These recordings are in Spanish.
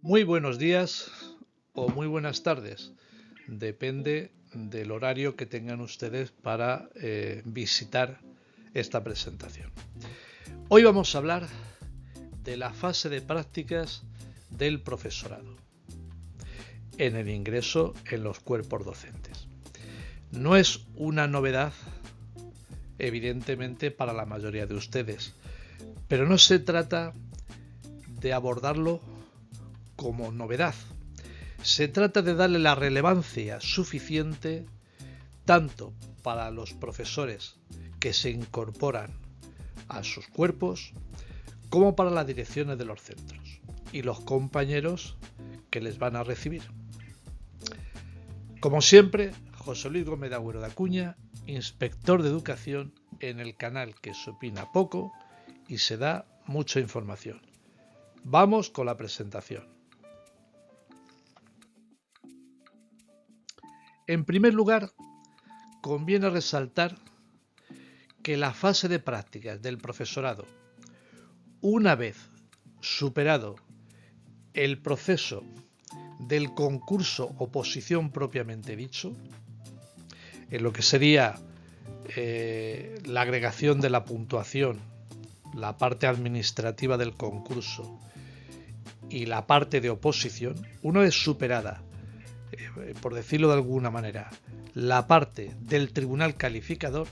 Muy buenos días o muy buenas tardes. Depende del horario que tengan ustedes para visitar esta presentación. Hoy vamos a hablar de la fase de prácticas del profesorado en el ingreso en los cuerpos docentes. No es una novedad, evidentemente, para la mayoría de ustedes, pero no se trata de abordarlo como novedad. Se trata de darle la relevancia suficiente tanto para los profesores que se incorporan a sus cuerpos como para las direcciones de los centros y los compañeros que les van a recibir. Como siempre, José Luis Gómez de Agüero de Acuña, inspector de educación en el canal que se opina poco y se da mucha información. Vamos con la presentación. En primer lugar, conviene resaltar que la fase de prácticas del profesorado, una vez superado el proceso del concurso oposición propiamente dicho, en lo que sería la agregación de la puntuación, la parte administrativa del concurso y la parte de oposición, una vez superada, por decirlo de alguna manera, la parte del tribunal calificador,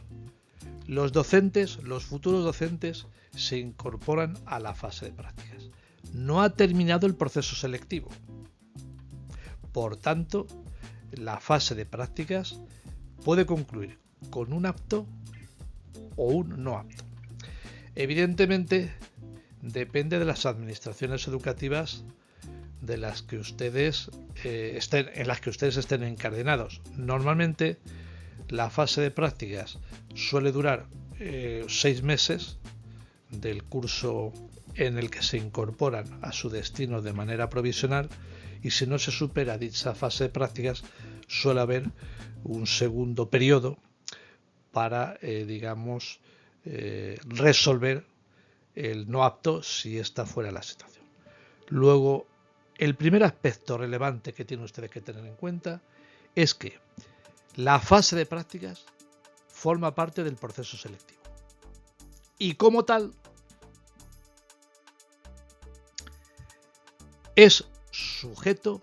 los docentes, los futuros docentes, se incorporan a la fase de prácticas. No ha terminado el proceso selectivo. Por tanto, la fase de prácticas puede concluir con un apto o un no apto. Evidentemente, depende de las administraciones educativas de las que ustedes en las que ustedes estén encadenados. Normalmente, la fase de prácticas suele durar 6 meses del curso en el que se incorporan a su destino de manera provisional, y si no se supera dicha fase de prácticas suele haber un segundo periodo para resolver el no apto si esta fuera la situación. Luego, el primer aspecto relevante que tienen ustedes que tener en cuenta es que la fase de prácticas forma parte del proceso selectivo y como tal es sujeto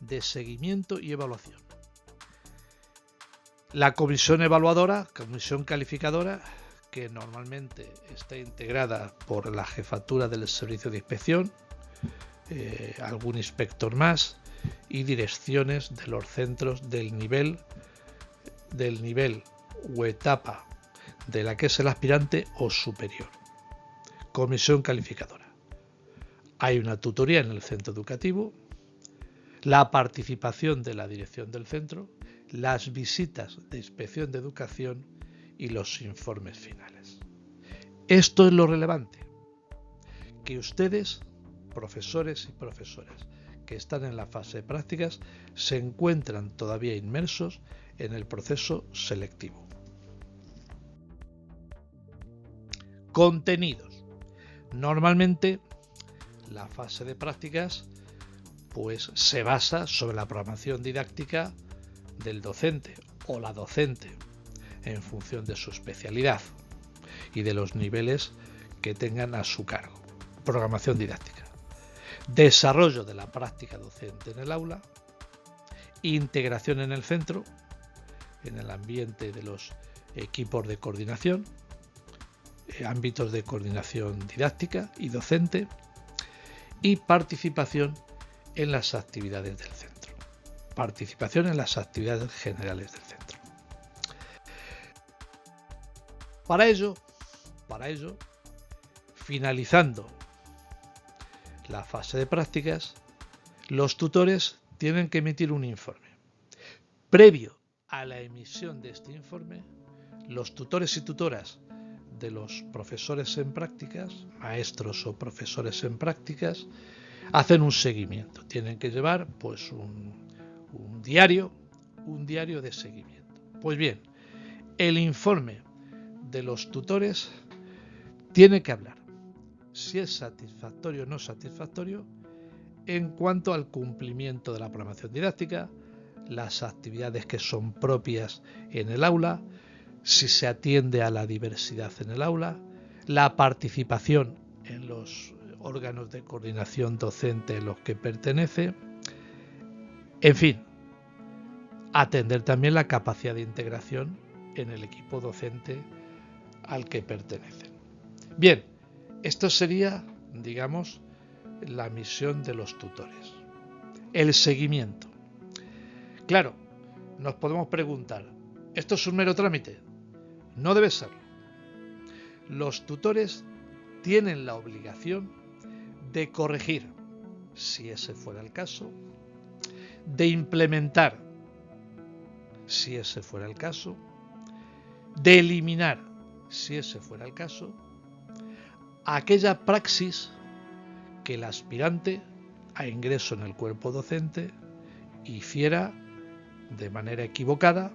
de seguimiento y evaluación. La comisión evaluadora, comisión calificadora, que normalmente está integrada por la jefatura del servicio de inspección, algún inspector más y direcciones de los centros del nivel o etapa de la que es el aspirante o superior. Comisión calificadora. Hay una tutoría en el centro educativo, la participación de la dirección del centro, las visitas de inspección de educación y los informes finales. Esto es lo relevante, que ustedes, profesores y profesoras que están en la fase de prácticas, se encuentran todavía inmersos en el proceso selectivo. Contenidos. Normalmente la fase de prácticas pues se basa sobre la programación didáctica del docente o la docente en función de su especialidad y de los niveles que tengan a su cargo. Programación didáctica. Desarrollo de la práctica docente en el aula. Integración en el centro, en el ambiente de los equipos de coordinación, ámbitos de coordinación didáctica y docente, y participación en las actividades del centro. Participación en las actividades generales del centro. Para ello, finalizando la fase de prácticas, los tutores tienen que emitir un informe. Previo a la emisión de este informe, los tutores y tutoras de los profesores en prácticas, maestros o profesores en prácticas, hacen un seguimiento. Tienen que llevar pues un diario de seguimiento. Pues bien, el informe de los tutores tiene que hablar si es satisfactorio o no satisfactorio en cuanto al cumplimiento de la programación didáctica, las actividades que son propias en el aula, si se atiende a la diversidad en el aula, la participación en los órganos de coordinación docente a los que pertenece, en fin, atender también la capacidad de integración en el equipo docente al que pertenecen. Bien, esto sería, digamos, la misión de los tutores. El seguimiento. Claro, nos podemos preguntar, ¿esto es un mero trámite? No debe serlo. Los tutores tienen la obligación de corregir, si ese fuera el caso, de implementar, si ese fuera el caso, de eliminar, si ese fuera el caso, aquella praxis que el aspirante a ingreso en el cuerpo docente hiciera de manera equivocada,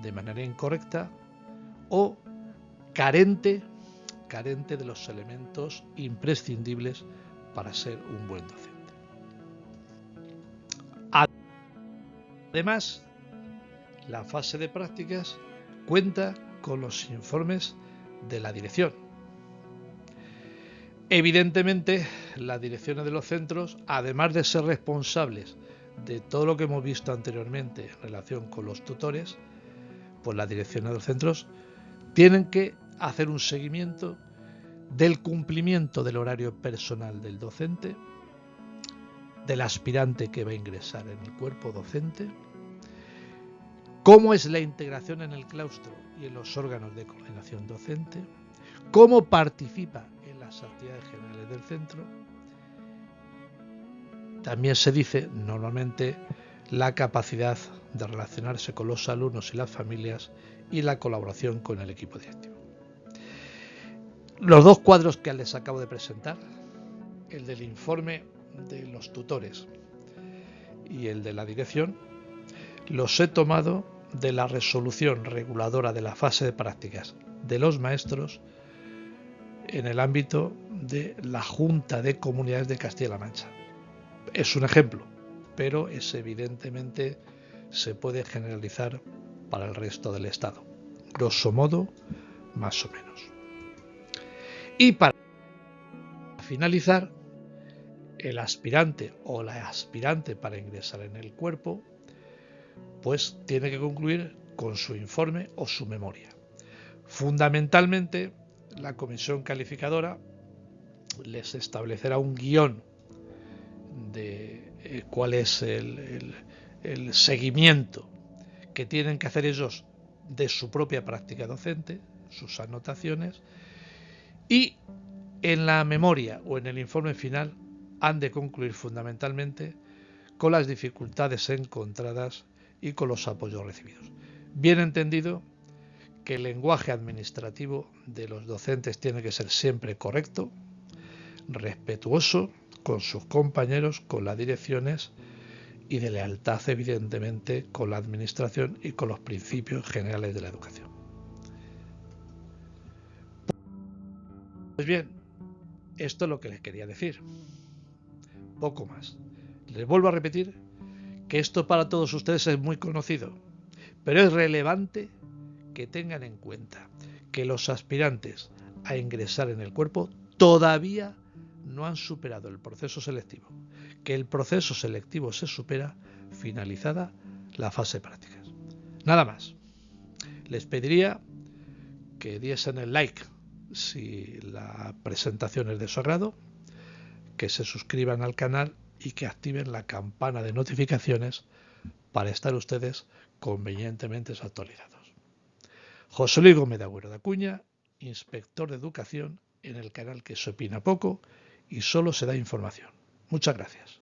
de manera incorrecta o carente de los elementos imprescindibles para ser un buen docente. Además, la fase de prácticas cuenta con los informes de la dirección. Evidentemente, las direcciones de los centros, además de ser responsables de todo lo que hemos visto anteriormente en relación con los tutores, pues las direcciones de los centros tienen que hacer un seguimiento del cumplimiento del horario personal del docente, del aspirante que va a ingresar en el cuerpo docente, cómo es la integración en el claustro y en los órganos de coordinación docente, cómo participa en las actividades generales del centro. También se dice normalmente la capacidad de relacionarse con los alumnos y las familias y la colaboración con el equipo directivo. Los dos cuadros que les acabo de presentar, el del informe de los tutores y el de la dirección, los he tomado de la resolución reguladora de la fase de prácticas de los maestros en el ámbito de la Junta de Comunidades de Castilla-La Mancha. Es un ejemplo, pero evidentemente se puede generalizar para el resto del Estado. Grosso modo, más o menos. Y para finalizar, el aspirante o la aspirante para ingresar en el cuerpo, pues tiene que concluir con su informe o su memoria. Fundamentalmente, la comisión calificadora les establecerá un guión de cuál es el seguimiento que tienen que hacer ellos de su propia práctica docente, sus anotaciones, y en la memoria o en el informe final han de concluir fundamentalmente con las dificultades encontradas y con los apoyos recibidos. Bien entendido que el lenguaje administrativo de los docentes tiene que ser siempre correcto, respetuoso con sus compañeros, con las direcciones y de lealtad evidentemente con la administración y con los principios generales de la educación. Pues bien, esto es lo que les quería decir. Poco más. Les vuelvo a repetir que esto para todos ustedes es muy conocido, pero es relevante que tengan en cuenta que los aspirantes a ingresar en el cuerpo todavía no han superado el proceso selectivo, que el proceso selectivo se supera finalizada la fase de prácticas. Nada más. Les pediría que diesen el like si la presentación es de su agrado, que se suscriban al canal y que activen la campana de notificaciones para estar ustedes convenientemente actualizados. José Luis Gómez de Agüero de Acuña, inspector de educación en el canal que se opina poco y solo se da información. Muchas gracias.